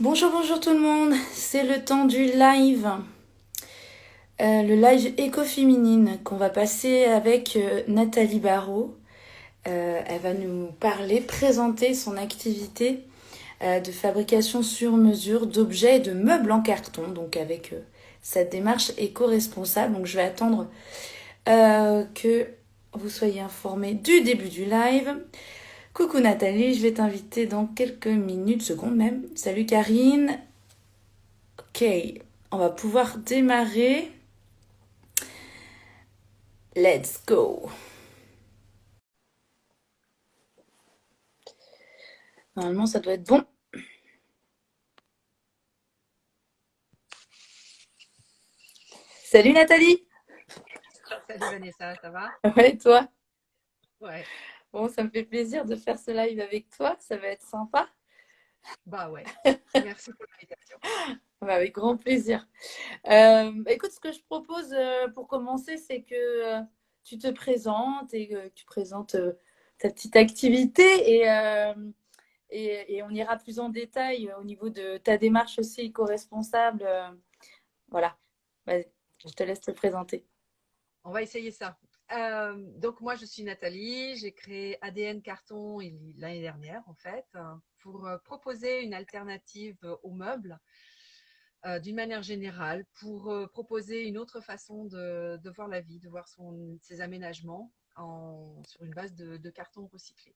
Bonjour, bonjour tout le monde, c'est le temps du live, le live écoféminine qu'on va passer avec Nathalie Barrault. Elle va nous parler, présenter son activité de fabrication sur mesure d'objets et de meubles en carton, donc avec cette démarche éco-responsable. Donc je vais attendre que vous soyez informés du début du live. Coucou Nathalie, je vais t'inviter dans quelques minutes, secondes même. Salut Karine. Ok, on va pouvoir démarrer. Let's go. Normalement, ça doit être bon. Salut Nathalie. Salut Vanessa, ça va? Ouais, toi. Ouais, Bon, ça me fait plaisir de faire ce live avec toi. Ça va être sympa. bah ouais. Merci pour l'invitation. Ouais, avec grand plaisir. Écoute, ce que je propose pour commencer, c'est que tu te présentes et que tu présentes ta petite activité et on ira plus en détail au niveau de ta démarche aussi éco-responsable. Voilà. Vas-y, je te laisse te présenter. On va essayer ça. Donc moi, je suis Nathalie. J'ai créé ADN Carton l'année dernière, en fait, pour proposer une alternative aux meubles d'une manière générale, pour proposer une autre façon de voir la vie, de voir ses aménagements sur une base de carton recyclé.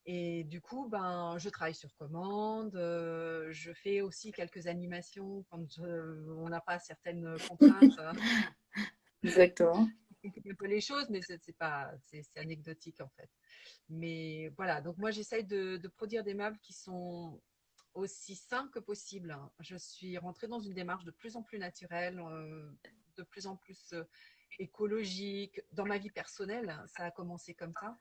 Et du coup, ben, je travaille sur commande. Je fais aussi quelques animations quand on n'a pas certaines contraintes. Exactement. Complique un peu les choses, mais c'est pas, c'est anecdotique en fait. Mais voilà, donc moi j'essaye de produire des meubles qui sont aussi sains que possible, hein. Je suis rentrée dans une démarche de plus en plus naturelle, de plus en plus écologique. Dans ma vie personnelle, hein, ça a commencé comme ça.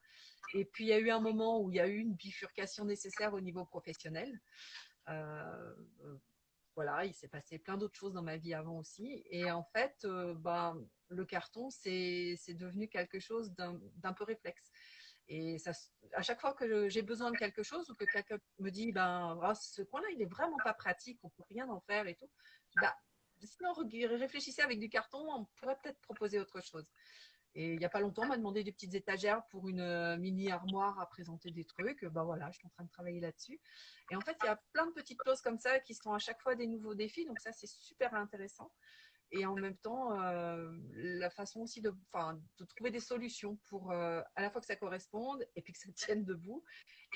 Et puis il y a eu un moment où il y a eu une bifurcation nécessaire au niveau professionnel. Euh, voilà, il s'est passé plein d'autres choses dans ma vie avant aussi. Et en fait, ben, le carton, c'est devenu quelque chose d'un peu réflexe. Et ça, à chaque fois que j'ai besoin de quelque chose ou que quelqu'un me dit, ben, oh, ce coin-là, il est vraiment pas pratique, on peut rien en faire et tout, bah, si on réfléchissait avec du carton, on pourrait peut-être proposer autre chose. Et il n'y a pas longtemps, on m'a demandé des petites étagères pour une mini armoire à présenter des trucs. Ben voilà, je suis en train de travailler là-dessus. Et en fait, il y a plein de petites choses comme ça qui sont à chaque fois des nouveaux défis. Donc ça, c'est super intéressant. Et en même temps, la façon aussi de trouver des solutions pour à la fois que ça corresponde et puis que ça tienne debout.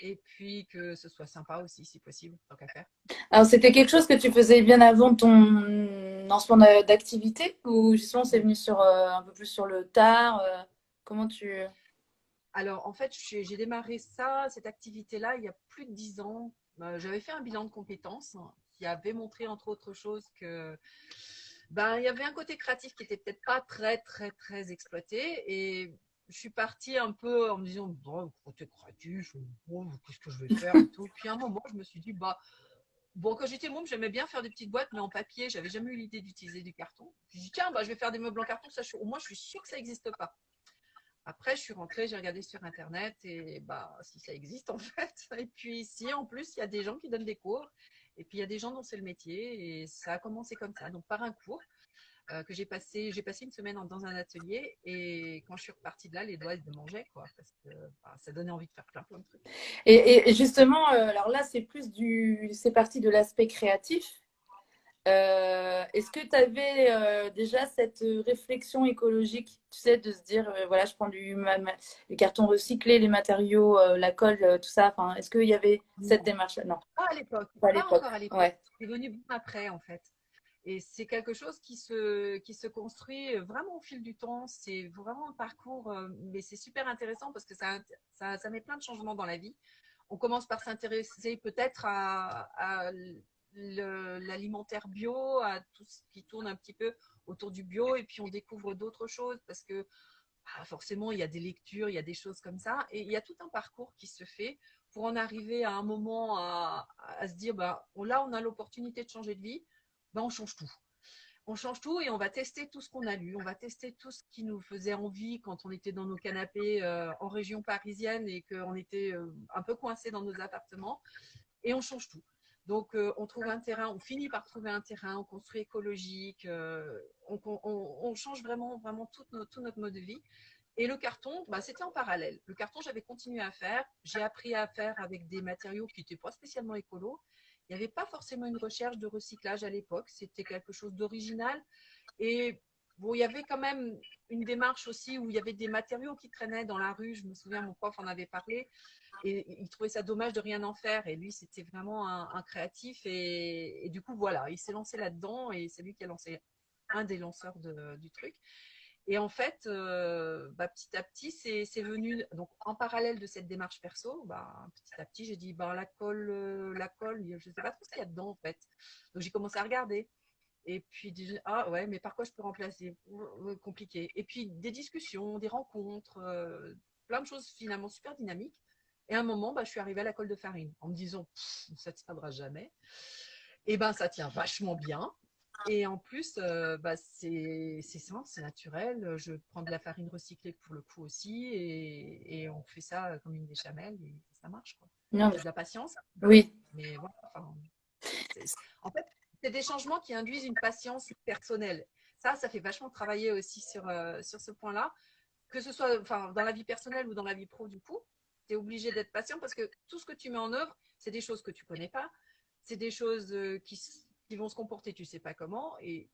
Et puis que ce soit sympa aussi, si possible, tant qu'à faire. Alors, c'était quelque chose que tu faisais bien avant ton lancement d'activité ou justement c'est venu sur un peu plus sur le tard comment tu... Alors, en fait, j'ai démarré cette activité-là, il y a plus de 10 ans. J'avais fait un bilan de compétences, hein, qui avait montré, entre autres choses, que ben, il y avait un côté créatif qui était peut-être pas très, très, très exploité. Et je suis partie un peu en me disant, bon, côté créatif, bon, qu'est-ce que je vais faire et tout. Puis à un moment, je me suis dit, bah, bon, quand j'étais môme, j'aimais bien faire des petites boîtes, mais en papier. J'avais jamais eu l'idée d'utiliser du carton. Puis j'ai dit, tiens, bah, je vais faire des meubles en carton. Ça, au moins, je suis sûre que ça n'existe pas. Après, je suis rentrée, j'ai regardé sur Internet et bah, si ça existe en fait. Et puis ici, en plus, il y a des gens qui donnent des cours. Et puis il y a des gens dont c'est le métier. Et ça a commencé comme ça. Donc par un cours que j'ai passé une semaine dans un atelier. Et quand je suis repartie de là, les doigts ils me mangeaient, quoi. Parce que bah, ça donnait envie de faire plein, plein de trucs. Et justement, alors là c'est plus c'est parti de l'aspect créatif. Est-ce que tu avais déjà cette réflexion écologique, tu sais, de se dire, voilà, je prends les cartons recyclés, les matériaux, la colle, tout ça. Enfin, est-ce qu'il y avait cette Non, démarche-là? Non, pas à l'époque. pas à Pas l'époque. encore à l'époque. Ouais. C'est venu bien après, en fait. Et c'est quelque chose qui se construit vraiment au fil du temps. C'est vraiment un parcours, mais c'est super intéressant parce que ça met plein de changements dans la vie. On commence par s'intéresser peut-être à l'alimentaire bio, à tout ce qui tourne un petit peu autour du bio, et puis on découvre d'autres choses parce que bah, forcément, il y a des lectures, il y a des choses comme ça, et il y a tout un parcours qui se fait pour en arriver à un moment à se dire, bah, là, on a l'opportunité de changer de vie, bah, on change tout. On change tout et on va tester tout ce qu'on a lu, on va tester tout ce qui nous faisait envie quand on était dans nos canapés en région parisienne et qu'on était un peu coincé dans nos appartements, et on change tout. Donc, on trouve un terrain, on finit par trouver un terrain, on construit écologique, on change vraiment, vraiment tout notre mode de vie. Et le carton, bah, c'était en parallèle. Le carton, j'avais continué à faire. J'ai appris à faire avec des matériaux qui n'étaient pas spécialement écolos. Il n'y avait pas forcément une recherche de recyclage à l'époque. C'était quelque chose d'original. Et bon, il y avait quand même une démarche aussi où il y avait des matériaux qui traînaient dans la rue. Je me souviens, mon prof en avait parlé. Et il trouvait ça dommage de rien en faire. Et lui, c'était vraiment un créatif. Et du coup, voilà, il s'est lancé là-dedans. Et c'est lui qui a lancé un des lanceurs du truc. Et en fait, bah, petit à petit, c'est venu. Donc, en parallèle de cette démarche perso, bah, petit à petit, j'ai dit, bah, la colle, je ne sais pas trop ce qu'il y a dedans, en fait. Donc, j'ai commencé à regarder. Et puis, ah ouais, mais par quoi je peux remplacer? Compliqué. Et puis, des discussions, des rencontres, plein de choses finalement super dynamiques. Et à un moment, bah, je suis arrivée à la colle de farine en me disant, ça ne tiendra jamais. Et ben, ça tient vachement bien. Et en plus, bah, c'est sain, c'est naturel. Je prends de la farine recyclée pour le coup aussi. Et on fait ça comme une béchamel et ça marche, quoi. Non, C'est de la patience, oui. mais voilà. Enfin, en fait, c'est des changements qui induisent une patience personnelle. Ça fait vachement travailler aussi sur ce point-là. Que ce soit enfin, dans la vie personnelle ou dans la vie pro, du coup, tu es obligé d'être patient parce que tout ce que tu mets en œuvre, c'est des choses que tu connais pas. C'est des choses qui vont se comporter, tu sais pas comment. Et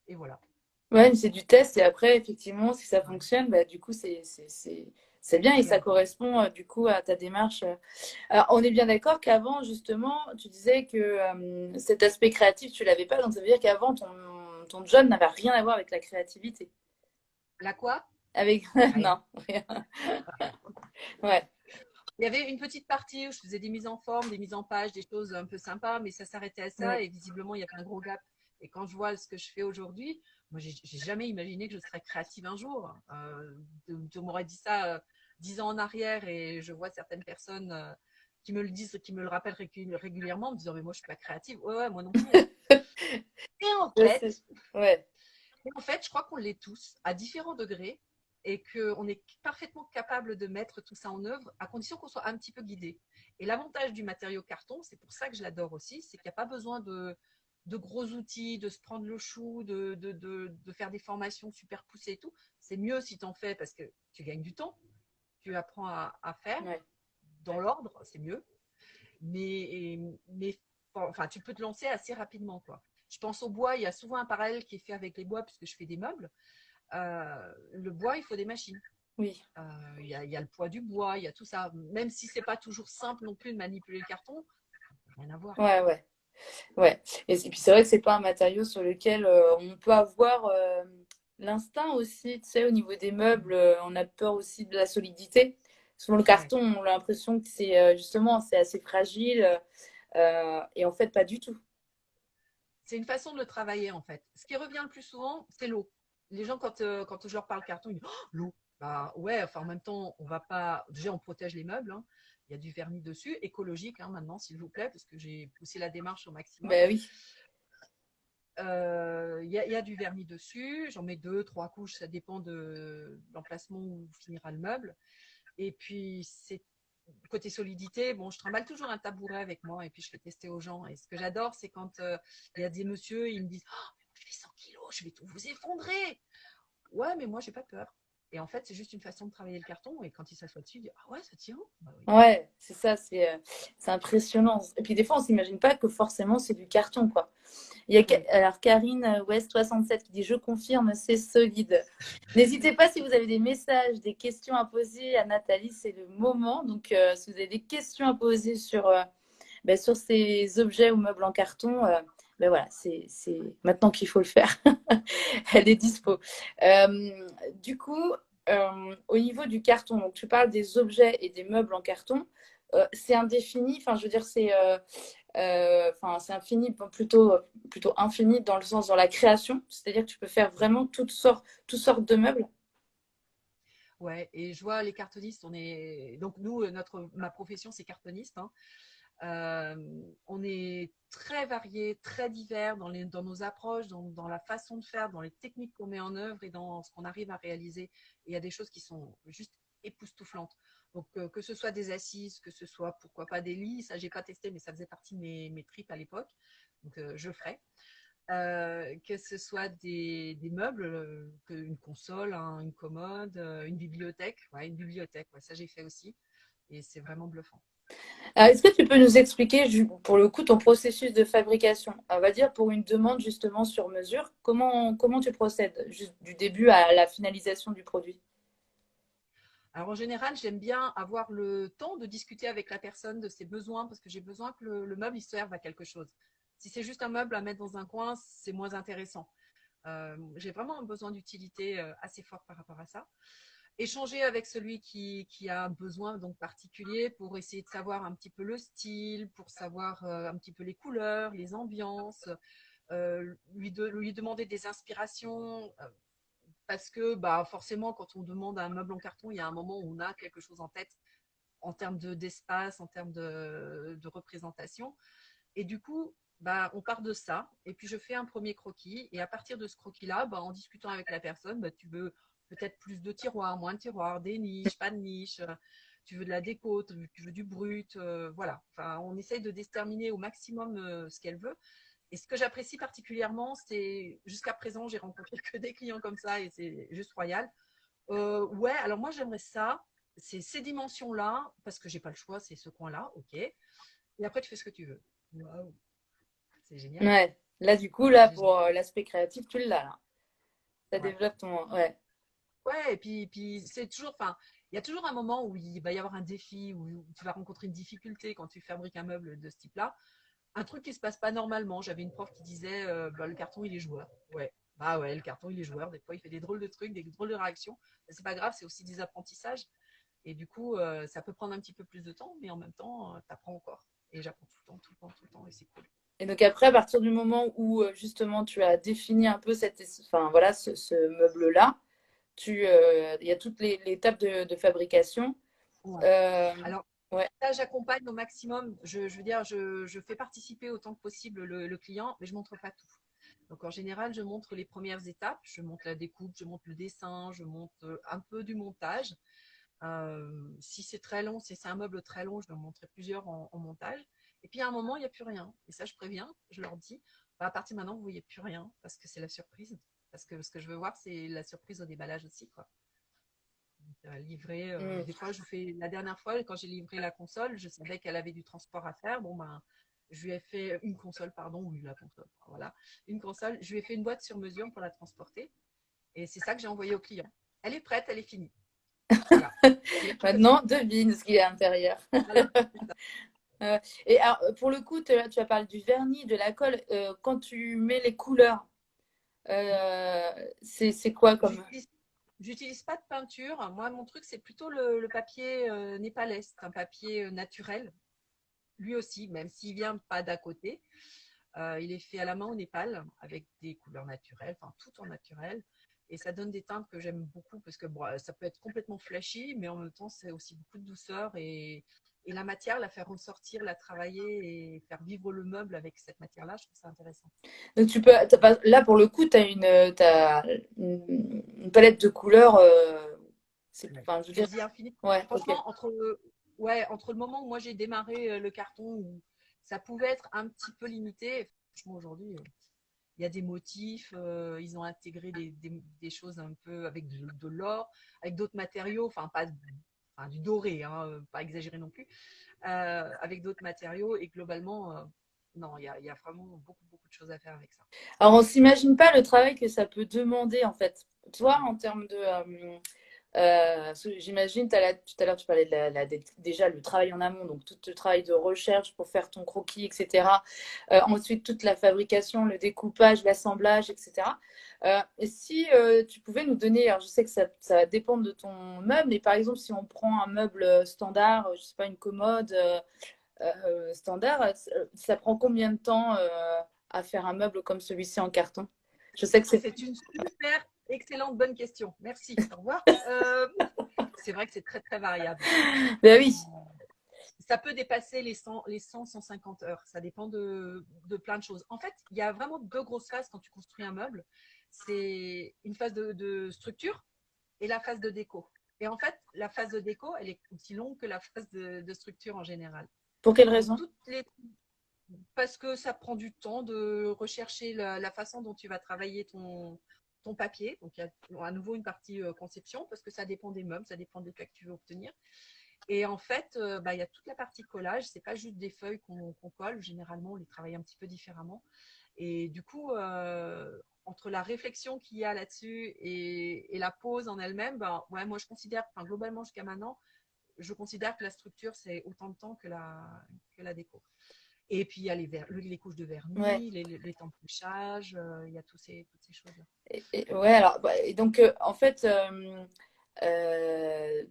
voilà. Ouais, c'est du test et après, effectivement, si ça fonctionne, bah, du coup, c'est bien et ça Bien. correspond du coup à ta démarche. Alors, on est bien d'accord qu'avant, justement, tu disais que cet aspect créatif, tu l'avais pas, donc ça veut dire qu'avant, ton job n'avait rien à voir avec la créativité. La quoi? Avec... Rien. Non, rien. Ouais, Il y avait une petite partie où je faisais des mises en forme, des mises en page, des choses un peu sympas, mais ça s'arrêtait à ça oui. et visiblement, il y avait un gros gap. Et quand je vois ce que je fais aujourd'hui, moi, j'ai jamais imaginé que je serais créative un jour. Tu m'aurais dit ça 10 ans en arrière et je vois certaines personnes qui me le disent, qui me le rappellent régulièrement en me disant, mais moi, je suis pas créative. Ouais, ouais, moi non plus, hein. Et en Je sais. fait, Ouais, je crois qu'on l'est tous à différents degrés et qu'on est parfaitement capable de mettre tout ça en œuvre à condition qu'on soit un petit peu guidé. Et l'avantage du matériau carton, c'est pour ça que je l'adore aussi, c'est qu'il n'y a pas besoin de gros outils, de se prendre le chou, de faire des formations super poussées et tout. C'est mieux si tu en fais parce que tu gagnes du temps, tu apprends à faire ouais. dans l'ordre, c'est mieux. Mais enfin, tu peux te lancer assez rapidement, quoi. Je pense au bois, il y a souvent un parallèle qui est fait avec les bois puisque je fais des meubles. Le bois, il faut des machines. Oui. Il y a le poids du bois, il y a tout ça. Même si c'est pas toujours simple non plus de manipuler le carton, rien à voir, quoi. Ouais, ouais. Ouais. Et puis c'est vrai que c'est pas un matériau sur lequel on peut avoir l'instinct aussi, tu sais, au niveau des meubles, on a peur aussi de la solidité. Souvent le Ouais. carton, on a l'impression que c'est justement c'est assez fragile et en fait pas du tout. C'est une façon de le travailler, en fait. Ce qui revient le plus souvent, c'est l'eau. Les gens, quand je leur parle carton, ils disent oh, l'eau. Bah ouais, enfin en même temps, on va pas. Déjà, on protège les meubles, hein. Il y a du vernis dessus, écologique hein, maintenant, s'il vous plaît, parce que j'ai poussé la démarche au maximum. Ben oui. Il y a du vernis dessus, j'en mets 2, 3 couches, ça dépend de l'emplacement où finira le meuble. Et puis, c'est côté solidité, bon, je trimballe toujours un tabouret avec moi et puis je fais tester aux gens. Et ce que j'adore, c'est quand il y a des messieurs, ils me disent oh, mais moi, je fais 100 kilos, je vais tout vous effondrer. Ouais, mais moi, j'ai pas peur. Et en fait, c'est juste une façon de travailler le carton. Et quand il s'assoit dessus, il dit ah ouais, ça tient. Bah oui. Ouais, c'est ça, c'est impressionnant. Et puis des fois, on s'imagine pas que forcément c'est du carton, quoi. Il y a Oui. alors Karine West 67 qui dit je confirme, c'est solide. N'hésitez pas si vous avez des messages, des questions à poser à Nathalie, c'est le moment. Donc si vous avez des questions à poser sur ces objets ou meubles en carton, ben voilà, c'est maintenant qu'il faut le faire. Elle est dispo. Du coup, au niveau du carton, donc tu parles des objets et des meubles en carton, c'est indéfini. Enfin, je veux dire, c'est infini, plutôt infini dans le sens dans la création. C'est-à-dire que tu peux faire vraiment toutes sortes de meubles. Ouais, et je vois les cartonistes, donc nous, ma profession, c'est cartoniste, hein. On est très variés, très divers dans nos approches, dans la façon de faire, dans les techniques qu'on met en œuvre et dans ce qu'on arrive à réaliser. Et il y a des choses qui sont juste époustouflantes. Donc, que ce soit des assises, que ce soit, pourquoi pas, des lits, ça, j'ai pas testé, mais ça faisait partie de mes tripes à l'époque. Donc, je ferai. Que ce soit des meubles, une console, hein, une commode, une bibliothèque. Ouais, une bibliothèque, ouais, ça, j'ai fait aussi. Et c'est vraiment bluffant. Alors, est-ce que tu peux nous expliquer, pour le coup, ton processus de fabrication? On va dire pour une demande justement sur mesure, comment tu procèdes du début à la finalisation du produit? Alors, en général, j'aime bien avoir le temps de discuter avec la personne de ses besoins parce que j'ai besoin que le meuble il serve à quelque chose. Si c'est juste un meuble à mettre dans un coin, c'est moins intéressant. J'ai vraiment un besoin d'utilité assez fort par rapport à ça. Échanger avec celui qui a un besoin donc particulier pour essayer de savoir un petit peu le style, pour savoir un petit peu les couleurs, les ambiances, lui demander des inspirations, parce que bah, forcément, quand on demande un meuble en carton, il y a un moment où on a quelque chose en tête en termes d'espace, en termes de représentation. Et du coup, bah, on part de ça. Et puis, je fais un premier croquis. Et à partir de ce croquis-là, bah, en discutant avec la personne, bah, tu veux peut-être plus de tiroirs, moins de tiroirs, des niches, pas de niches. Tu veux de la déco, tu veux du brut. Voilà. Enfin, on essaye de déterminer au maximum ce qu'elle veut. Et ce que j'apprécie particulièrement, c'est jusqu'à présent, j'ai rencontré que des clients comme ça et c'est juste royal. Ouais, alors moi j'aimerais ça, c'est ces dimensions-là, parce que j'ai pas le choix, c'est ce coin-là, ok. Et après tu fais ce que tu veux. Waouh, c'est génial. Ouais. Là, du coup, là, C'est pour génial. l'aspect créatif, tu l'as, là. Ça Ouais. développe ton. Ouais. Ouais, et puis c'est toujours, enfin, il y a toujours un moment où il va y avoir un défi, où tu vas rencontrer une difficulté quand tu fabriques un meuble de ce type-là. Un truc qui se passe pas normalement. J'avais une prof qui disait bah, le carton il est joueur. Ouais. Bah ouais, le carton il est joueur. Des fois il fait des drôles de trucs, des drôles de réactions. C'est pas grave, c'est aussi des apprentissages. Et du coup, ça peut prendre un petit peu plus de temps, mais en même temps, tu apprends encore. Et j'apprends tout le temps, tout le temps, tout le temps, et c'est cool. Et donc après, à partir du moment où justement tu as défini un peu enfin, voilà, ce meuble-là, il y a toutes les étapes de fabrication. Ouais. Euh, Alors, ouais. là, j'accompagne au maximum. Je veux dire, je fais participer autant que possible le client, mais je montre pas tout. Donc, en général, je montre les premières étapes. Je montre la découpe, je montre le dessin, je montre un peu du montage. Si c'est très long, si c'est un meuble très long, je vais en montrer plusieurs en montage. Et puis à un moment, il n'y a plus rien. Et ça, je préviens, je leur dis, bah, à partir de maintenant, vous ne voyez plus rien parce que c'est la surprise. Parce que ce que je veux voir, c'est la surprise au déballage aussi, quoi. Donc, livrer, Mm. des fois, la dernière fois, quand j'ai livré la console, je savais qu'elle avait du transport à faire. Bon, ben, je lui ai fait une console, pardon, oui, la console, voilà, une console. Je lui ai fait une boîte sur mesure pour la transporter. Et c'est ça que j'ai envoyé au client. Elle est prête, elle est finie. Voilà. Il n'y a plus qu'à Maintenant, devine ce qu'il y a à l'intérieur. voilà. Et alors, pour le coup, tu as parlé du vernis, de la colle. Quand tu mets les couleurs, euh, c'est quoi comme. J'utilise, j'utilise pas de peinture. Moi, mon truc, c'est plutôt le papier népalais. C'est un papier naturel, lui aussi, même s'il vient pas d'à côté. Il est fait à la main au Népal avec des couleurs naturelles, enfin tout en naturel. Et ça donne des teintes que j'aime beaucoup parce que bon, ça peut être complètement flashy, mais en même temps, c'est aussi beaucoup de douceur et la matière, la faire ressortir, la travailler et faire vivre le meuble avec cette matière-là, je trouve ça intéressant. Donc, là, pour le coup, tu as une palette de couleurs. Ouais. Enfin, je veux dire. Quasi infini. Ouais, ok. Franchement, ouais, entre le moment où moi j'ai démarré le carton, où ça pouvait être un petit peu limité, franchement aujourd'hui, il y a des motifs, ils ont intégré des choses un peu avec de l'or, avec d'autres matériaux, enfin pas enfin, du doré, hein, pas exagéré non plus, avec d'autres matériaux et globalement, non, il y a vraiment beaucoup, beaucoup de choses à faire avec ça. Alors, on s'imagine pas le travail que ça peut demander, en fait. Toi, en termes de. Parce que j'imagine, tout à l'heure, tu parlais de déjà le travail en amont, donc tout le travail de recherche pour faire ton croquis, etc. Ensuite, toute la fabrication, le découpage, l'assemblage, etc. Et si tu pouvais nous donner, alors je sais que ça va dépendre de ton meuble, mais par exemple, si on prend un meuble standard, je sais pas, une commode standard, ça prend combien de temps à faire un meuble comme celui-ci en carton? Je sais que c'est. C'est une super excellente bonne question. Merci. Au revoir. C'est vrai que c'est très très variable. Ben oui. Ça peut dépasser les 100, 150 heures. Ça dépend de plein de choses. En fait, il y a vraiment deux grosses phases quand tu construis un meuble. C'est une phase de structure et la phase de déco. Et en fait, la phase de déco, elle est aussi longue que la phase de structure en général. Pour quelle Donc, raison? parce que ça prend du temps de rechercher la façon dont tu vas travailler ton papier. Donc, il y a à nouveau une partie conception, parce que ça dépend des meubles, ça dépend des cas que tu veux obtenir. Et en fait, il y a toute la partie collage. C'est pas juste des feuilles qu'on colle. Généralement, on les travaille un petit peu différemment. Et du coup, entre la réflexion qu'il y a là-dessus et la pose en elle-même, ouais, moi je considère, globalement jusqu'à maintenant, je considère que la structure c'est autant de temps que la déco. Et puis il y a les couches de Ouais. vernis, les temps de couchage, il y a toutes ces choses-là. Ouais, alors, et donc, en fait, euh,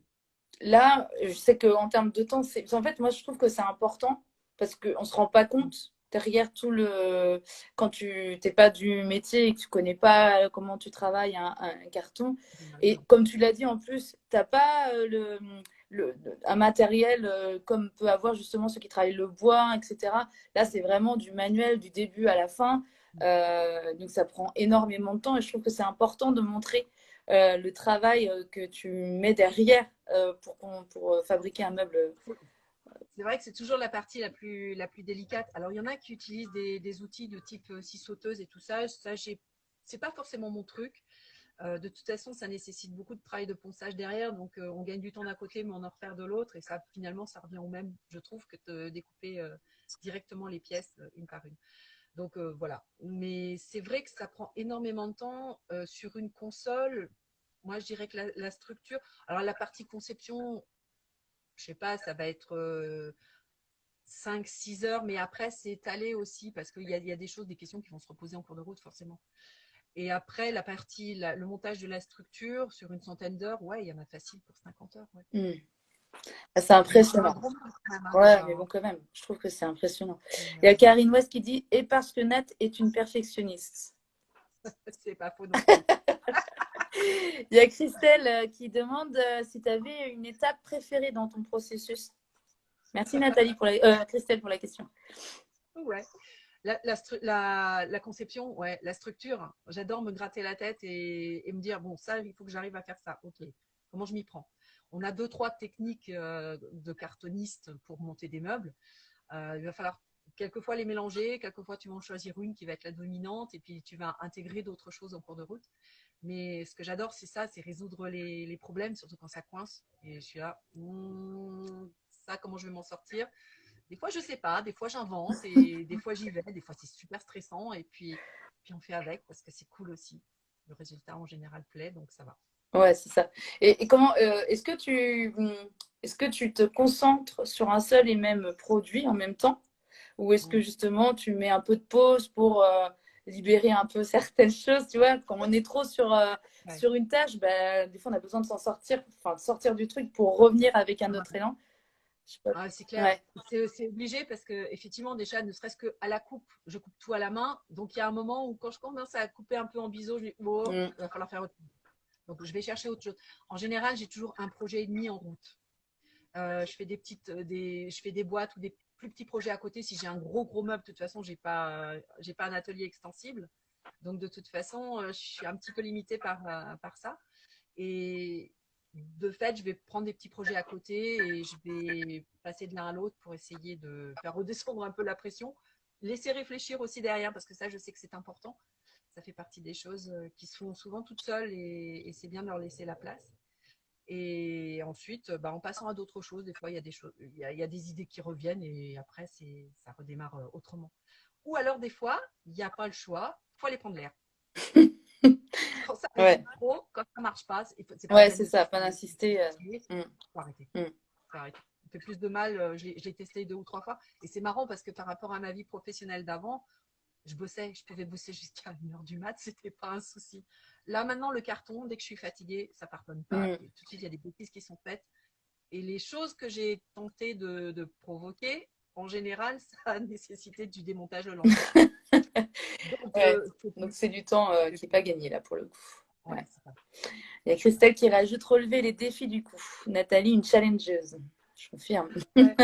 là, je sais qu'en termes de temps, en fait, moi, je trouve que c'est important parce qu'on ne se rend pas compte derrière tout le. Quand tu n'es pas du métier et que tu connais pas comment tu travailles un carton. Et comme tu l'as dit, en plus, tu n'as pas un matériel comme peut avoir justement ceux qui travaillent le bois, etc. Là, c'est vraiment du manuel du début à la fin. Donc, ça prend énormément de temps et je trouve que c'est important de montrer le travail que tu mets derrière pour fabriquer un meuble. C'est vrai que c'est toujours la partie la plus délicate. Alors, il y en a qui utilisent des outils de type scie sauteuse et tout ça. C'est pas forcément mon truc. De toute façon, ça nécessite beaucoup de travail de ponçage derrière. Donc, on gagne du temps d'un côté, mais on en repère de l'autre. Et ça, finalement, ça revient au même, je trouve, que de découper directement les pièces une par une. Donc, voilà. Mais c'est vrai que ça prend énormément de temps sur une console. Moi, je dirais que la structure. Alors, la partie conception, je sais pas, ça va être 5-6 heures, mais après, c'est étalé aussi parce qu'il y a des choses, des questions qui vont se reposer en cours de route, forcément. Et après, le montage de la structure sur une centaine d'heures, ouais, il y en a facile pour 50 heures. Ouais. C'est Mais c'est un impressionnant. gros monde quand même, Ouais, déjà. mais bon, quand même, je trouve que c'est impressionnant. Mais, Il y a Karine West qui dit et parce que Nat est une perfectionniste. c'est pas faux non plus. Il y a Christelle qui demande si tu avais une étape préférée dans ton processus. Merci Nathalie Christelle pour la question. Ouais. La conception, ouais, la structure. J'adore me gratter la tête et me dire, bon, ça, il faut que j'arrive à faire ça. Ok, comment je m'y prends? On a 2-3 techniques de cartonnistes pour monter des meubles. Il va falloir quelquefois les mélanger, quelquefois tu vas en choisir une qui va être la dominante et puis tu vas intégrer d'autres choses en cours de route. Mais ce que j'adore, c'est ça, c'est résoudre les problèmes, surtout quand ça coince. Et je suis là, ça, comment je vais m'en sortir? Des fois, je sais pas, des fois, j'invente et des fois, j'y vais. Des fois, c'est super stressant et puis on fait avec parce que c'est cool aussi. Le résultat, en général, plaît, donc ça va. Ouais, c'est ça. Et comment est-ce que tu te concentres sur un seul et même produit en même temps? Ou est-ce que Mm. justement tu mets un peu de pause pour libérer un peu certaines choses, tu vois, quand on est trop Ouais. sur une tâche, bah, des fois on a besoin de s'en sortir, enfin de sortir du truc pour revenir avec un autre élan. Je sais pas. Ah, c'est clair. Ouais. C'est obligé parce que effectivement déjà ne serait-ce que à la coupe, je coupe tout à la main. Donc il y a un moment où quand je commence à couper un peu en biseau, je dis oh, Mm. il va falloir faire autre chose. Donc je vais chercher autre chose. En général, j'ai toujours un projet et demi en route. Je fais je fais des boîtes ou des plus petits projets à côté. Si j'ai un gros meuble, de toute façon, j'ai pas un atelier extensible. Donc de toute façon, je suis un petit peu limitée par ça. Et de fait, je vais prendre des petits projets à côté et je vais passer de l'un à l'autre pour essayer de faire redescendre un peu la pression. Laisser réfléchir aussi derrière, parce que ça, je sais que c'est important. Ça fait partie des choses qui se font souvent toutes seules et c'est bien de leur laisser la place. Et ensuite, en passant à d'autres choses, des fois, il y a des choses, il y a des idées qui reviennent et après, ça redémarre autrement. Ou alors, des fois, il n'y a pas le choix, il faut aller prendre l'air. Quand ça Ouais, résume trop, quand ça marche pas, c'est pas la ouais, peine c'est de ça, pas s'excuser. d'insister. Il Mm, faut arrêter. mm. Faut arrêter. Ça fait plus de mal. Je l'ai testé 2 ou 3 fois. Et c'est marrant parce que par rapport à ma vie professionnelle d'avant, je pouvais bosser jusqu'à 1h du mat, c'était pas un souci. Là, maintenant, le carton, dès que je suis fatiguée, ça pardonne pas. Mm. Et tout de suite, il y a des bêtises qui sont faites. Et les choses que j'ai tenté de provoquer, en général, ça a nécessité du démontage le lendemain. Donc, Ouais. c'est Donc plus. c'est du temps qui n'est pas gagné là pour le coup. Ouais, Ouais. c'est ça. Il y a Christelle qui rajoute relever les défis du coup. Nathalie, une challengeuse. Je confirme. Ouais.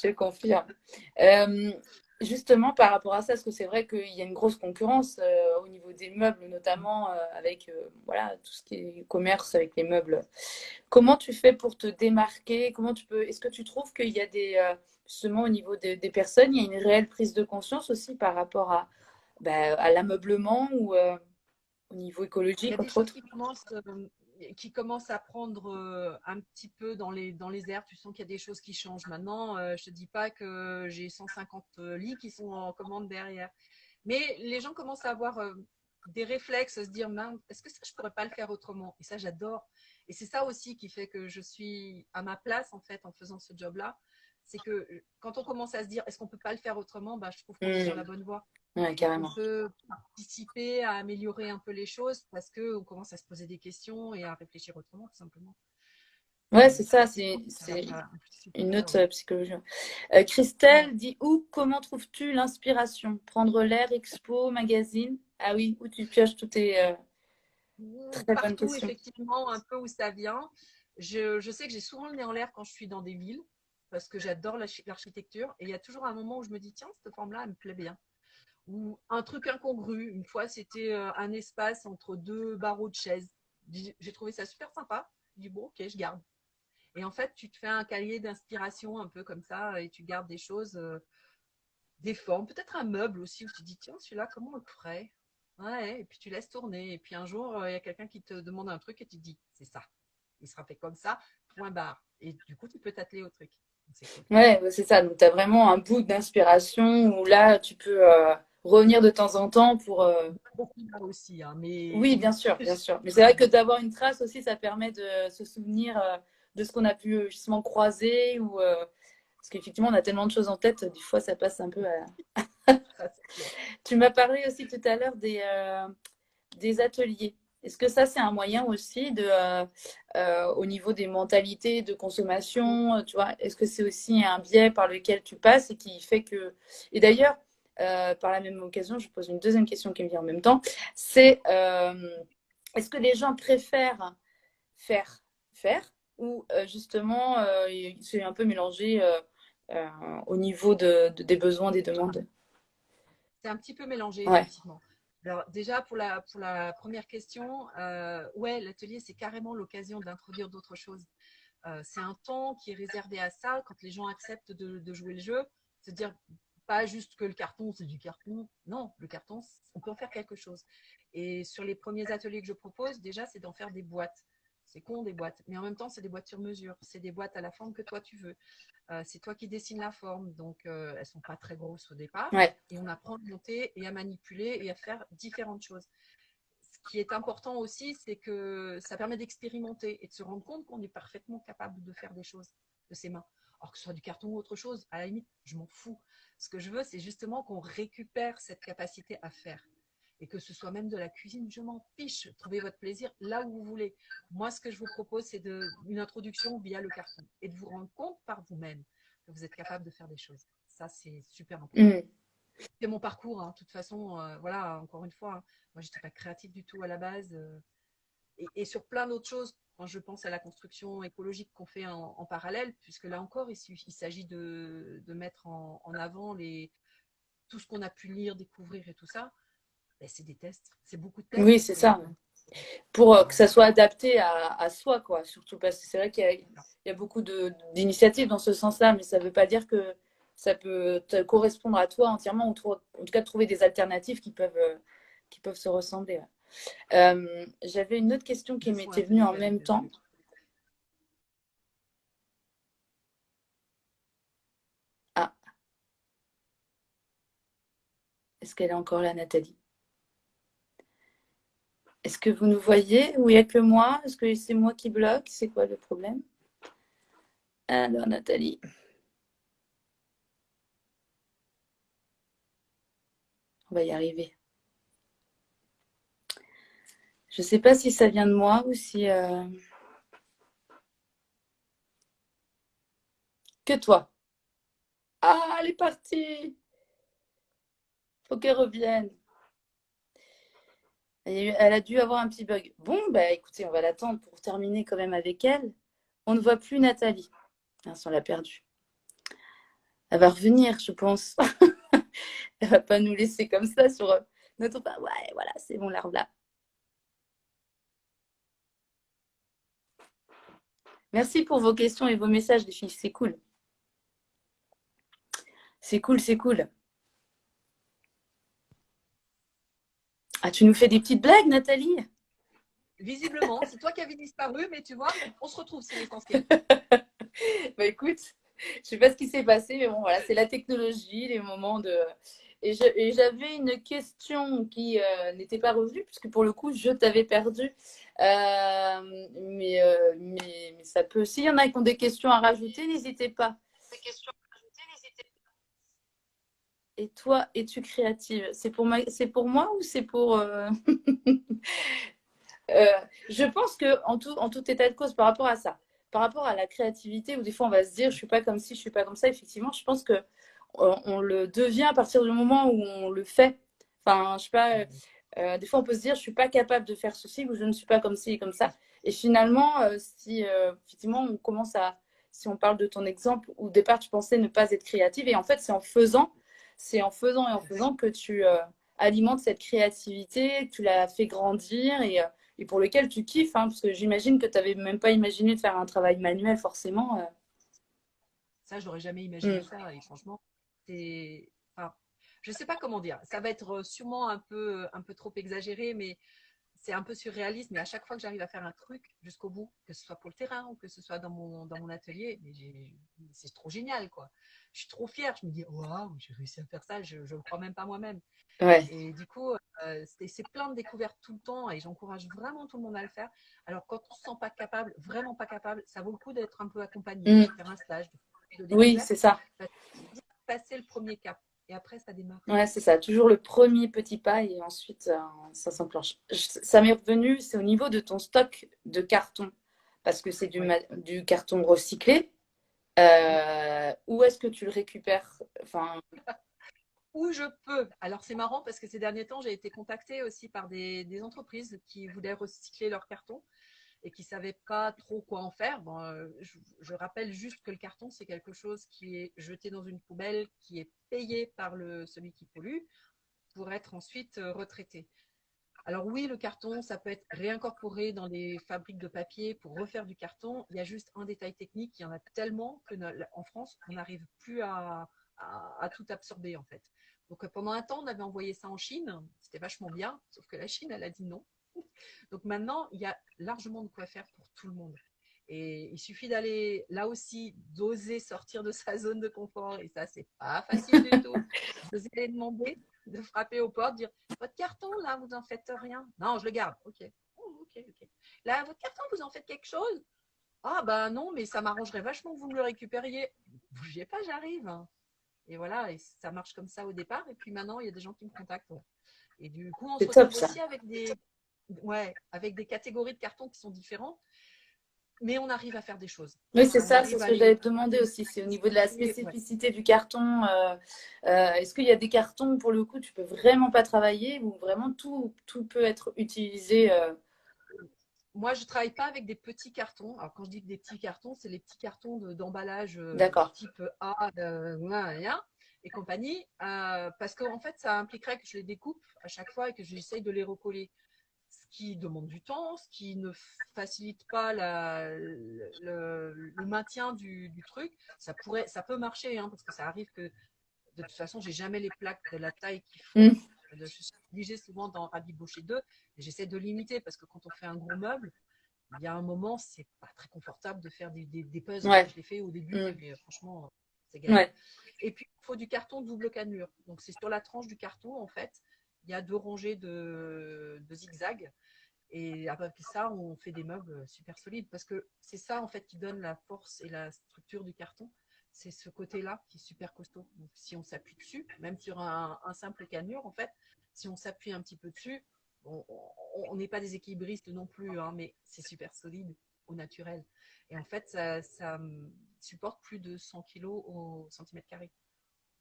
Je confirme. Euh, justement, par rapport à ça, parce que c'est vrai qu'il y a une grosse concurrence au niveau des meubles, notamment avec voilà, tout ce qui est commerce avec les meubles. Comment tu fais pour te démarquer? Comment tu peux... Est-ce que tu trouves qu'il y a justement au niveau des personnes, il y a une réelle prise de conscience aussi par rapport à l'ameublement ou au niveau Il y a écologique, des entre choses autres? qui commencent à prendre un petit peu dans les airs. Tu sens qu'il y a des choses qui changent. Maintenant, je te dis pas que j'ai 150 lits qui sont en commande derrière. Mais les gens commencent à avoir des réflexes, à se dire, mince, est-ce que ça, je pourrais pas le faire autrement? Et ça, j'adore. Et c'est ça aussi qui fait que je suis à ma place, en fait, en faisant ce job-là. C'est que quand on commence à se dire, est-ce qu'on peut pas le faire autrement? Bah, je trouve qu'on est sur la bonne voie Ouais, et qu'on carrément. peut participer à améliorer un peu les choses parce qu'on commence à se poser des questions et à réfléchir autrement, tout simplement. Ouais, Et c'est ça, ça, c'est cool. Ça va c'est pas impliquer tout une ça, autre ouais. psychologie. Ouais. Christelle dit où, comment trouves-tu l'inspiration? Prendre l'air, expo, magazine? Ah oui, où tu pioches toutes tes très bonnes Partout, questions. effectivement, un peu où ça vient. Je sais que j'ai souvent le nez en l'air quand je suis dans des villes parce que j'adore l'architecture. Et il y a toujours un moment où je me dis, tiens, cette forme-là, elle me plaît bien. Ou un truc incongru. Une fois, c'était un espace entre deux barreaux de chaises. J'ai trouvé ça super sympa. Je dis, bon, ok, je garde. Et en fait, tu te fais un cahier d'inspiration un peu comme ça et tu gardes des choses, des formes, peut-être un meuble aussi où tu te dis, tiens, celui-là, comment on le ferait? Ouais, et puis tu laisses tourner. Et puis un jour, il y a quelqu'un qui te demande un truc et tu te dis, c'est ça. Il sera fait comme ça, point barre. Et du coup, tu peux t'atteler au truc. C'est cool. Ouais, c'est ça. Donc, tu as vraiment un bout d'inspiration où là, tu peux revenir de temps en temps pour. Beaucoup là aussi, hein, mais Oui, bien sûr, bien sûr. Mais c'est vrai que voilà. d'avoir une trace aussi, ça permet de se souvenir de ce qu'on a pu justement croiser ou. Parce qu'effectivement, on a tellement de choses en tête, des fois, ça passe un peu à. Ça, c'est clair. Tu m'as parlé aussi tout à l'heure des ateliers. Est-ce que ça, c'est un moyen aussi au niveau des mentalités de consommation, tu vois, est-ce que c'est aussi un biais par lequel tu passes et qui fait que... Et d'ailleurs, par la même occasion, je pose une deuxième question qui me vient en même temps, c'est est-ce que les gens préfèrent faire, faire ou justement c'est un peu mélangé euh, au niveau des besoins, des demandes? C'est un petit peu mélangé, Ouais. effectivement. Alors, déjà, pour la première question, ouais, l'atelier, c'est carrément l'occasion d'introduire d'autres choses. C'est un temps qui est réservé à ça quand les gens acceptent de jouer le jeu. Se dire pas juste que le carton, c'est du carton. Non, le carton, on peut en faire quelque chose. Et sur les premiers ateliers que je propose, déjà, c'est d'en faire des boîtes. C'est con des boîtes, mais en même temps, c'est des boîtes sur mesure. C'est des boîtes à la forme que toi tu veux. C'est toi qui dessines la forme, donc elles ne sont pas très grosses au départ. Ouais. Et on apprend à monter et à manipuler et à faire différentes choses. Ce qui est important aussi, c'est que ça permet d'expérimenter et de se rendre compte qu'on est parfaitement capable de faire des choses de ses mains. Alors que ce soit du carton ou autre chose, à la limite, je m'en fous. Ce que je veux, c'est justement qu'on récupère cette capacité à faire. Et que ce soit même de la cuisine, je m'en fiche. Trouvez votre plaisir là où vous voulez. Moi, ce que je vous propose, c'est une introduction via le carton et de vous rendre compte par vous-même que vous êtes capable de faire des choses. Ça, c'est super important. Mm. C'est mon parcours, hein. De toute façon, voilà, encore une fois, hein, moi, j'étais pas créative du tout à la base. Et sur plein d'autres choses, quand je pense à la construction écologique qu'on fait en parallèle, puisque là encore, il s'agit de mettre en avant tout ce qu'on a pu lire, découvrir et tout ça, ben, c'est des tests. C'est beaucoup de tests Oui, qu'il c'est faut y ça. avoir. Pour que ça Et soit adapté à soi, quoi. Surtout parce que c'est vrai qu'il y a beaucoup d'initiatives dans ce sens-là, mais ça ne veut pas dire que ça peut te correspondre à toi entièrement, ou en tout cas trouver des alternatives qui peuvent se ressembler. Ouais. J'avais une autre question qui il faut m'était venue en même individualiser le temps. truc. Ah, est-ce qu'elle est encore là, Nathalie? Est-ce que vous nous voyez ou il n'y a que moi? Est-ce que c'est moi qui bloque? C'est quoi le problème? Alors, Nathalie, on va y arriver. Je ne sais pas si ça vient de moi ou si... Que toi. Ah, elle est partie. Faut qu'elle revienne. Elle a dû avoir un petit bug. Bon, bah écoutez, on va l'attendre pour terminer quand même avec elle. On ne voit plus Nathalie. Mince, on l'a perdue. Elle va revenir, je pense. Elle va pas nous laisser comme ça sur notre pas. Ouais, voilà, c'est bon l'arbre là. Merci pour vos questions et vos messages, les filles. C'est cool. C'est cool, c'est cool. Ah, tu nous fais des petites blagues, Nathalie? Visiblement, c'est toi qui avais disparu, mais tu vois, on se retrouve, c'est l'essentiel. Bah écoute, je sais pas ce qui s'est passé, mais bon, voilà, c'est la technologie, les moments de. Et j'avais une question qui n'était pas revenue, puisque pour le coup, je t'avais perdu. Mais ça peut. S'il y en a qui ont des questions à rajouter, n'hésitez pas. Et toi, es-tu créative? C'est pour moi ou c'est pour. Euh, je pense que en tout état de cause, par rapport à ça, par rapport à la créativité, où des fois on va se dire, je suis pas comme ci, je suis pas comme ça. Effectivement, je pense que on le devient à partir du moment où on le fait. Enfin, je sais pas. Des fois, on peut se dire, je suis pas capable de faire ceci ou je ne suis pas comme ci et comme ça. Et finalement, si effectivement on commence à, si on parle de ton exemple, où au départ tu pensais ne pas être créative, et en fait c'est en faisant et en faisant que tu alimentes cette créativité, que tu l'as fait grandir et pour lequel tu kiffes, hein, parce que j'imagine que tu n'avais même pas imaginé de faire un travail manuel forcément. Ça, j'aurais jamais imaginé Mm. ça. Et franchement, c'est. Enfin, je sais pas comment dire. Ça va être sûrement un peu trop exagéré, mais c'est un peu surréaliste. Mais à chaque fois que j'arrive à faire un truc jusqu'au bout, que ce soit pour le terrain ou que ce soit dans mon atelier, c'est trop génial, quoi. Je suis trop fière. Je me dis, waouh, j'ai réussi à faire ça. Je ne le crois même pas moi-même. Ouais. Et du coup, c'est plein de découvertes tout le temps et j'encourage vraiment tout le monde à le faire. Alors, quand on ne se sent pas capable, vraiment pas capable, ça vaut le coup d'être un peu accompagné, Mm. de faire un stage de Oui, découverte, c'est ça. passer le premier cap et après, ça démarre. Ouais, c'est ça. Toujours le premier petit pas et ensuite ça s'enclenche. Ça m'est revenu, c'est au niveau de ton stock de carton, parce que c'est Oui. du carton recyclé. Où est-ce que tu le récupères? Enfin, Où je peux. Alors, c'est marrant parce que ces derniers temps, j'ai été contactée aussi par des entreprises qui voulaient recycler leurs cartons et qui ne savaient pas trop quoi en faire. Bon, je rappelle juste que le carton, c'est quelque chose qui est jeté dans une poubelle, qui est payé par celui qui pollue pour être ensuite retraité. Alors oui, le carton, ça peut être réincorporé dans les fabriques de papier pour refaire du carton. Il y a juste un détail technique, il y en a tellement que en France, on n'arrive plus à tout absorber en fait. Donc pendant un temps, on avait envoyé ça en Chine, c'était vachement bien, sauf que la Chine, elle a dit non. Donc maintenant, il y a largement de quoi faire pour tout le monde. Et il suffit d'aller, là aussi, d'oser sortir de sa zone de confort. Et ça, c'est pas facile du tout. D'oser les demander, de frapper aux portes, dire votre carton, là, vous en faites rien. Non, je le garde. Ok. Oh, ok, ok. Là, votre carton, vous en faites quelque chose? Ah, ben non, mais ça m'arrangerait vachement que vous me le récupériez. Bougez pas, j'arrive. Et voilà, et ça marche comme ça au départ. Et puis maintenant, il y a des gens qui me contactent. Et du coup, on se c'est top retrouve ça. aussi avec ouais, avec des catégories de cartons qui sont différentes, mais on arrive à faire des choses. Oui, c'est On ça, c'est arrive ce à que aller j'allais te demander aussi. C'est au niveau de la ouais. spécificité du carton. Est-ce qu'il y a des cartons, pour le coup, tu peux vraiment pas travailler ou vraiment tout peut être utilisé Moi, je travaille pas avec des petits cartons. Alors, quand je dis des petits cartons, c'est les petits cartons d'emballage D'accord. type A et compagnie, parce qu'en fait, ça impliquerait que je les découpe à chaque fois et que j'essaye de les recoller. Ce qui demande du temps, ce qui ne facilite pas le maintien du truc. Ça peut marcher, hein, parce que ça arrive que de toute façon, j'ai jamais les plaques de la taille qu'il faut. Mm. Je suis obligée souvent d'en rabibocher deux. J'essaie de limiter parce que quand on fait un gros meuble, il y a un moment, c'est pas très confortable de faire des puzzles. Moi, Ouais. je l'ai fait au début, Mm. mais franchement, c'est galère. Ouais. Et puis, il faut du carton double cannelure. Donc, c'est sur la tranche du carton, en fait, il y a deux rangées de zigzags. Et avec ça, on fait des meubles super solides parce que c'est ça, en fait, qui donne la force et la structure du carton. C'est ce côté-là qui est super costaud. Donc, si on s'appuie dessus, même sur un simple cannelure, en fait, si on s'appuie un petit peu dessus, on n'est pas des équilibristes non plus, hein, mais c'est super solide au naturel. Et en fait, ça supporte plus de 100 kilos au centimètre carré.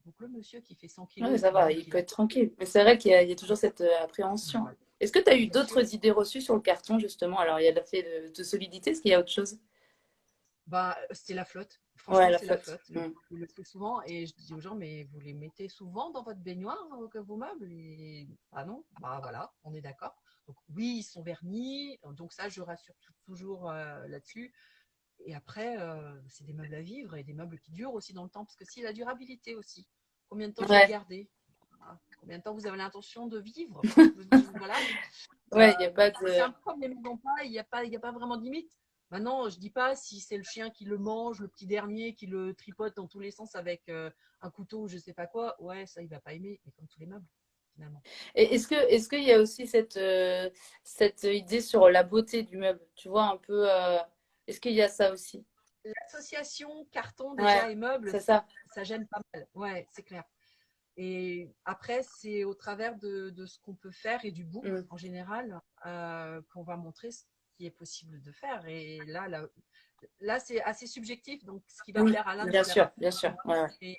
Donc le monsieur qui fait 100 Ouais, kilos et ça qui me va, dit il qu'il peut a être tranquille. Mais c'est vrai qu'il y a toujours cette appréhension. ouais, Est-ce que tu as eu bien sûr, d'autres idées reçues sur le carton, justement? Alors, il y a le fait de solidité, est-ce qu'il y a autre chose? bah, c'était la flotte. Ouais, franchement, la c'est la flotte. flotte. Je le fais souvent et je dis aux gens, mais vous les mettez souvent dans votre baignoire, que vos meubles? Et ah non, bah voilà, on est d'accord. Donc oui, ils sont vernis, donc ça, je rassure toujours là-dessus. Et après, c'est des meubles à vivre et des meubles qui durent aussi dans le temps, parce que si la durabilité aussi, combien de temps je vais le Ouais, garder? Voilà. Combien de temps vous avez l'intention de vivre? Voilà. ouais, il n'y a pas C'est de. un peu comme les maisons paille, il y a pas vraiment de limite. Maintenant, je dis pas si c'est le chien qui le mange, le petit dernier qui le tripote dans tous les sens avec un couteau ou je sais pas quoi. Ouais, ça, il va pas aimer, mais comme tous les meubles, finalement. Et est-ce qu'il y a aussi cette idée sur la beauté du meuble? Tu vois, un peu. Est-ce qu'il y a ça aussi? L'association carton Ouais, déjà et meubles, c'est ça. ça gêne pas mal. Ouais, c'est clair. Et après, c'est au travers de ce qu'on peut faire et du book Mm. en général qu'on va montrer ce qui est possible de faire. Et là c'est assez subjectif. Donc, ce qui va Oui, plaire à l'un ne bien plaira sûr, pas bien à sûr. l'autre. Ouais, ouais.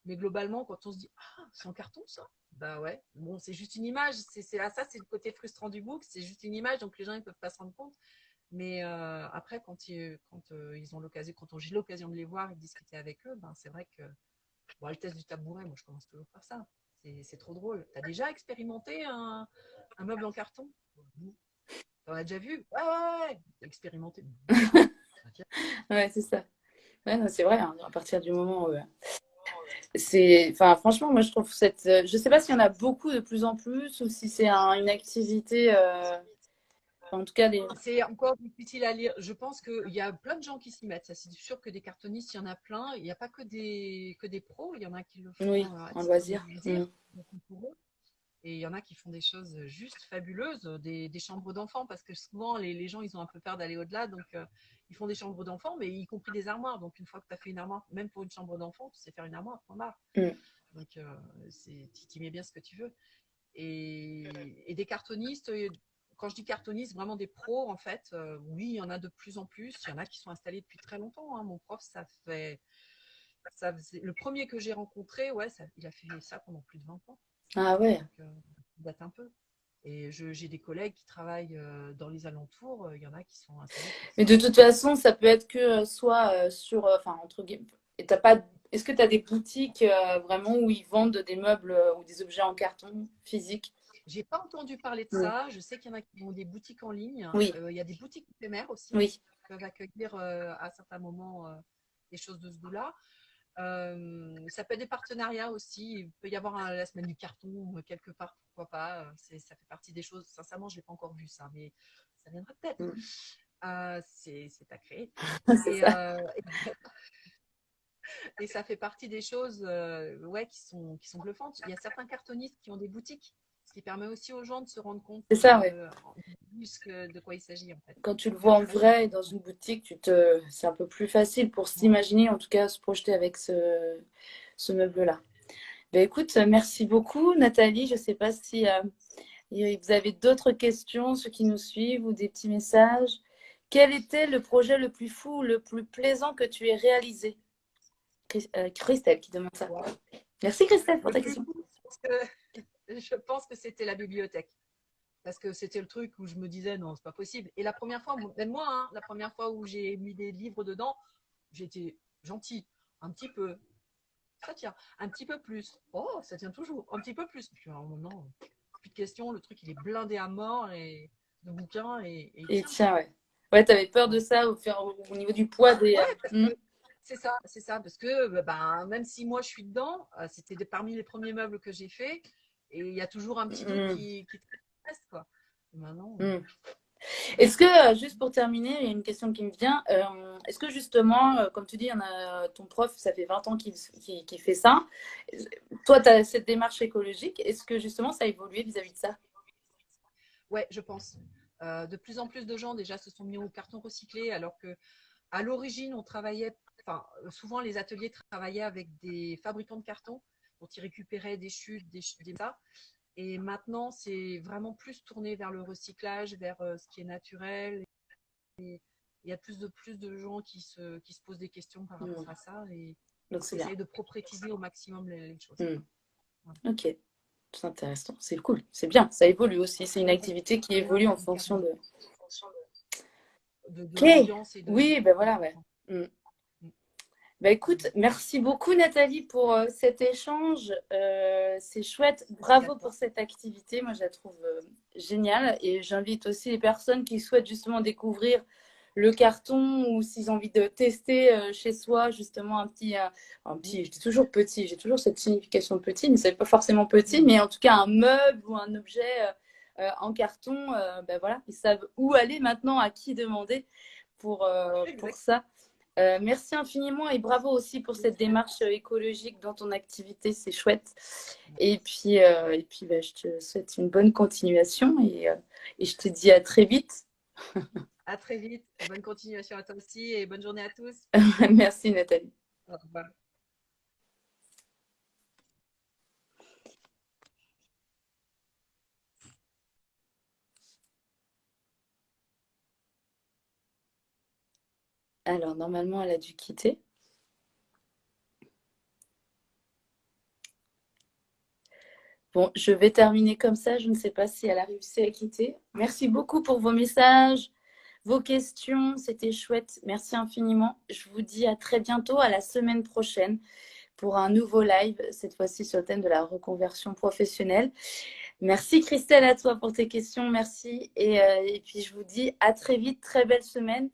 Mais globalement, quand on se dit ah, c'est en carton ça, bah ouais, bon, c'est juste une image. Ça, c'est le côté frustrant du book. C'est juste une image, donc les gens ils peuvent pas se rendre compte. Mais après, ils ont l'occasion, quand j'ai l'occasion de les voir et de discuter avec eux, ben, c'est vrai que bon, le test du tabouret, moi je commence toujours par ça. C'est trop drôle. T'as déjà expérimenté un meuble en carton? T'en as déjà vu? Ouais, ouais, ouais. T'as expérimenté. Ouais, c'est ça. Ouais, non, c'est vrai, hein, à partir du moment où. Enfin, franchement, moi, je trouve je sais pas s'il y en a beaucoup de plus en plus ou si c'est une activité. En tout cas, les. C'est encore difficile à lire. Je pense qu'il y a plein de gens qui s'y mettent. Ça, c'est sûr que des cartonnistes, il y en a plein. Il n'y a pas que des pros. Il y en a qui le Oui, font à en titre de loisir. plaisir. Pour eux. Et il y en a qui font des choses juste fabuleuses, des chambres d'enfants, parce que souvent les gens ils ont un peu peur d'aller au-delà, donc ils font des chambres d'enfants, mais y compris des armoires. Donc une fois que tu as fait une armoire, même pour une chambre d'enfant, tu sais faire une armoire, point barre. Mm. Donc tu mets bien ce que tu veux. Et des cartonistes, quand je dis cartonistes, vraiment des pros en fait, oui, il y en a de plus en plus. Il y en a qui sont installés depuis très longtemps, hein. Mon prof, le premier que j'ai rencontré, ouais, il a fait ça pendant plus de 20 ans. Ah ouais. Donc, ça date un peu. Et j'ai des collègues qui travaillent dans les alentours. Il y en a qui sont installés depuis Mais très de toute longtemps. façon, ça peut être que soit sur, enfin, entre guillemets. Et t'as pas. Est-ce que tu as des boutiques vraiment où ils vendent des meubles ou des objets en carton physique? J'ai pas entendu parler de Mm. ça. Je sais qu'il y en a qui ont des boutiques en ligne. Oui, Il y a des boutiques éphémères aussi oui. qui peuvent accueillir à certains moments des choses de ce goût-là. Ça peut être des partenariats aussi. Il peut y avoir la semaine du carton quelque part, pourquoi pas. Ça fait partie des choses. Sincèrement, je n'ai pas encore vu ça, mais ça viendra peut-être. Mm. C'est à créer. C'est Et, ça. et ça fait partie des choses ouais, qui sont bluffantes. Il y a certains cartonistes qui ont des boutiques, ce qui permet aussi aux gens de se rendre compte C'est ça, ouais. de quoi il s'agit en fait. Quand tu le C'est vois en très vrai et intéressant. dans une boutique, c'est un peu plus facile pour Ouais. s'imaginer, en tout cas, se projeter avec ce meuble-là. Ben, écoute, merci beaucoup, Nathalie. Je ne sais pas si vous avez d'autres questions, ceux qui nous suivent, ou des petits messages. Quel était le projet le plus fou, le plus plaisant que tu aies réalisé? Christelle qui demande ça. Ouais. Merci Christelle pour Le ta plus question. fou, je pense que c'était la bibliothèque. Parce que c'était le truc où je me disais non, c'est pas possible. Et la première fois, même moi, hein, la première fois où j'ai mis des livres dedans, j'étais gentille, un petit peu. Ça tient, un petit peu plus. Oh, ça tient toujours, un petit peu plus. Puis à un moment, plus de questions, le truc il est blindé à mort et de bouquins et il Et tient quoi. tiens, ouais. Ouais, t'avais peur de Ouais. ça au niveau du poids des. Ouais, parce que c'est ça, parce que ben, même si moi je suis dedans, c'était parmi les premiers meubles que j'ai fait, et il y a toujours un petit doute Mm, qui reste quoi. Et maintenant, mm. Est-ce que, juste pour terminer, il y a une question qui me vient. Est-ce que justement, comme tu dis, ton prof, ça fait 20 ans qu'il fait ça. Toi, tu as cette démarche écologique. Est-ce que justement, ça a évolué vis-à-vis de ça? ouais, je pense. De plus en plus de gens déjà se sont mis au carton recyclé, alors que à l'origine, on travaillait, enfin, souvent les ateliers travaillaient avec des fabricants de carton dont ils récupéraient des chutes, des ça. Et maintenant, c'est vraiment plus tourné vers le recyclage, vers ce qui est naturel. Il y a plus de gens qui se posent des questions par Mm. rapport à ça et Donc, c'est qui bien. essayent de propriétiser au maximum les choses. Mm. Voilà. Ok, c'est intéressant. C'est cool. C'est bien. Ça évolue aussi. C'est une activité qui Ouais, évolue en fonction carrément. de. De Ok. l'ambiance et de Oui, ben voilà, ouais. Mm. Bah écoute, merci beaucoup Nathalie pour cet échange. C'est chouette. Merci à Bravo pour toi. cette activité. Moi, je la trouve géniale. Et j'invite aussi les personnes qui souhaitent justement découvrir le carton ou s'ils ont envie de tester chez soi justement un Mm, petit, je dis toujours petit, j'ai toujours cette signification de petit, mais c'est pas forcément petit, mm. mais en tout cas un meuble ou un objet en carton, ben voilà, ils savent où aller maintenant, à qui demander pour Exact. ça. Merci infiniment et bravo aussi pour cette Merci à démarche toi. écologique dans ton activité, c'est chouette. Merci. Et puis bah, je te souhaite une bonne continuation et je te dis à très vite. À très vite. Bonne continuation à toi aussi et bonne journée à tous. Merci Nathalie. Au revoir. Alors normalement elle a dû quitter. Bon, je vais terminer comme ça, je ne sais pas si elle a réussi à quitter. Merci beaucoup pour vos messages, vos questions, c'était chouette. Merci infiniment. Je vous dis à très bientôt, à la semaine prochaine pour un nouveau live, cette fois-ci sur le thème de la reconversion professionnelle. Merci Christelle à toi pour tes questions, merci. Et puis je vous dis à très vite, très belle semaine.